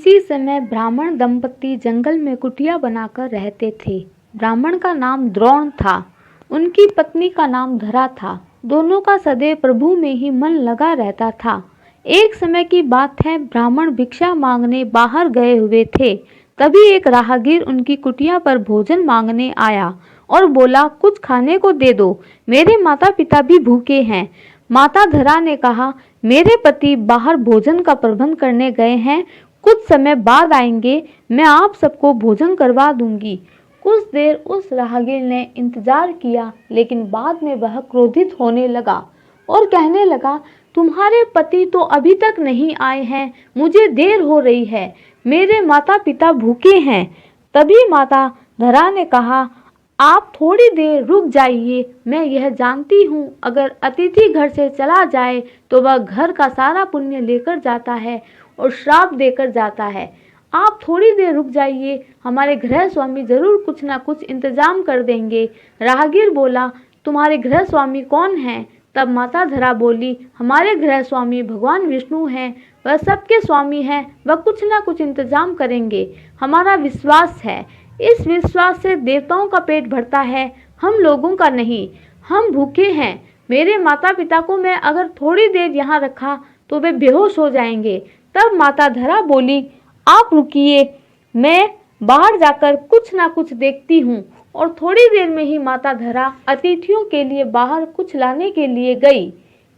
उसी समय ब्राह्मण दंपति जंगल में कुटिया बनाकर रहते थे। ब्राह्मण का नाम द्रोण था, उनकी पत्नी का नाम धरा था। दोनों का सदैव प्रभु में ही मन लगा रहता था। एक समय की बात है, ब्राह्मण भिक्षा मांगने बाहर गए हुए थे। तभी एक राहगीर उनकी कुटिया पर भोजन मांगने आया और बोला, कुछ खाने को दे दो, मेरे माता पिता भी भूखे हैं। माता धरा ने कहा, मेरे पति बाहर भोजन का प्रबंध करने गए हैं, कुछ समय बाद आएंगे, मैं आप सबको भोजन करवा दूंगी। कुछ देर उस राहगीर ने इंतजार किया, लेकिन बाद में वह क्रोधित होने लगा और कहने लगा, तुम्हारे पति तो अभी तक नहीं आए हैं, मुझे देर हो रही है, मेरे माता पिता भूखे हैं। तभी माता धरा ने कहा, आप थोड़ी देर रुक जाइए, मैं यह जानती हूँ अगर अतिथि घर से चला जाए तो वह घर का सारा पुण्य लेकर जाता है और श्राप देकर जाता है। आप थोड़ी देर रुक जाइए, हमारे गृह स्वामी जरूर कुछ ना कुछ इंतजाम कर देंगे। राहगीर बोला, तुम्हारे गृह स्वामी कौन हैं? तब माता धरा बोली, हमारे गृह स्वामी भगवान विष्णु हैं, वह सबके स्वामी हैं, वह कुछ ना कुछ इंतजाम करेंगे, हमारा विश्वास है। इस विश्वास से देवताओं का पेट भरता है, हम लोगों का नहीं। हम भूखे हैं, मेरे माता पिता को मैं अगर थोड़ी देर यहाँ रखा तो वे बेहोश हो जाएंगे। तब माता धरा बोली, आप रुकिए, मैं बाहर जाकर कुछ ना कुछ देखती हूँ। और थोड़ी देर में ही माता धरा अतिथियों के लिए बाहर कुछ लाने के लिए गई।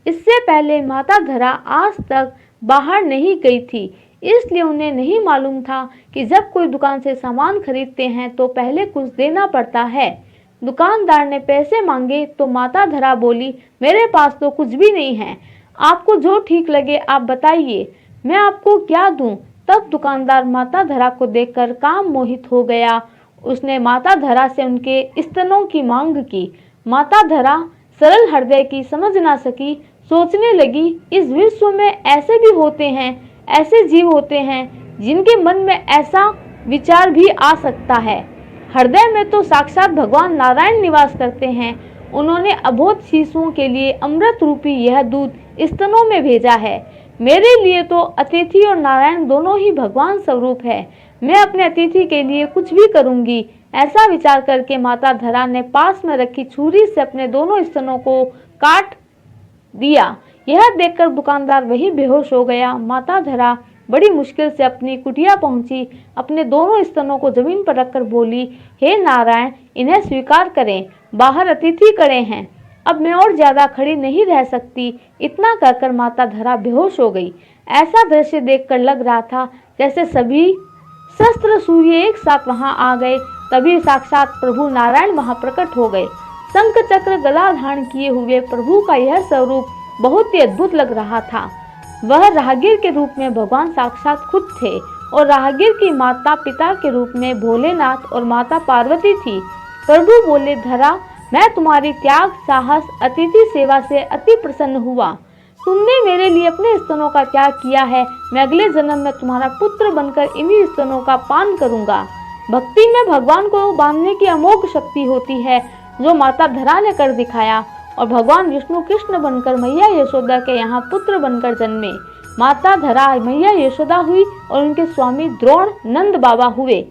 इससे पहले माता धरा आज तक बाहर नहीं गई थी, इसलिए उन्हें नहीं मालूम था कि जब कोई दुकान से सामान खरीदते हैं तो पहले कुछ देना पड़ता है। दुकानदार ने पैसे मांगे तो माता धरा बोली, मेरे पास तो कुछ भी नहीं है, आपको जो ठीक लगे आप बताइए, मैं आपको क्या दूं? तब दुकानदार माता धरा को देखकर काम मोहित हो गया। उसने माता धरा से उनके स्तनों की मांग की। माता धरा सरल हृदय की समझ ना सकी, सोचने लगी, इस विश्व में ऐसे भी होते हैं, ऐसे जीव होते हैं जिनके मन में ऐसा विचार भी आ सकता है। हृदय में तो साक्षात भगवान नारायण निवास करते हैं। उन्होंने अबोध शिशुओं के लिए अमृत रूपी यह दूध स्तनों में भेजा है। मेरे लिए तो अतिथि और नारायण दोनों ही भगवान स्वरूप है। मैं अपने अतिथि के लिए कुछ भी करूंगी। ऐसा विचार करके माता धरा ने पास में रखी छुरी से अपने दोनों स्तनों को काट दिया। यह देखकर दुकानदार वही बेहोश हो गया। माता धरा बड़ी मुश्किल से अपनी कुटिया पहुंची, अपने दोनों स्तनों को जमीन पर रखकर बोली, हे नारायण, इन्हें स्वीकार करें, बाहर अतिथि खड़े हैं, अब मैं और ज्यादा खड़ी नहीं रह सकती। इतना कहकर माता धरा बेहोश हो गई। ऐसा दृश्य देखकर लग रहा था जैसे सभी शस्त्र सूर्य एक साथ वहां आ गए। तभी साक्षात प्रभु नारायण वहां प्रकट हो गए। शंख चक्र गदा धारण किए हुए प्रभु का यह स्वरूप बहुत ही अद्भुत लग रहा था। वह राहगीर के रूप में भगवान साक्षात खुद थे और राहगीर की माता पिता के रूप में भोलेनाथ और माता पार्वती थी। प्रभु बोले, धरा, मैं तुम्हारी त्याग, साहस, अतिथि सेवा से अति प्रसन्न हुआ। तुमने मेरे लिए अपने स्तनों का त्याग किया है। मैं अगले जन्म में तुम्हारा पुत्र बनकर इन्हीं स्तनों का पान करूंगा। भक्ति में भगवान को बांधने की अमोघ शक्ति होती है, जो माता धरा ने कर दिखाया और भगवान विष्णु कृष्ण बनकर मैया यशोदा के यहाँ पुत्र बनकर जन्मे। माता धरा मैया यशोदा हुई और उनके स्वामी द्रोण नंद बाबा हुए।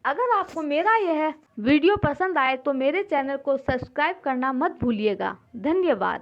अगर आपको मेरा यह वीडियो पसंद आए तो मेरे चैनल को सब्सक्राइब करना मत भूलिएगा। धन्यवाद।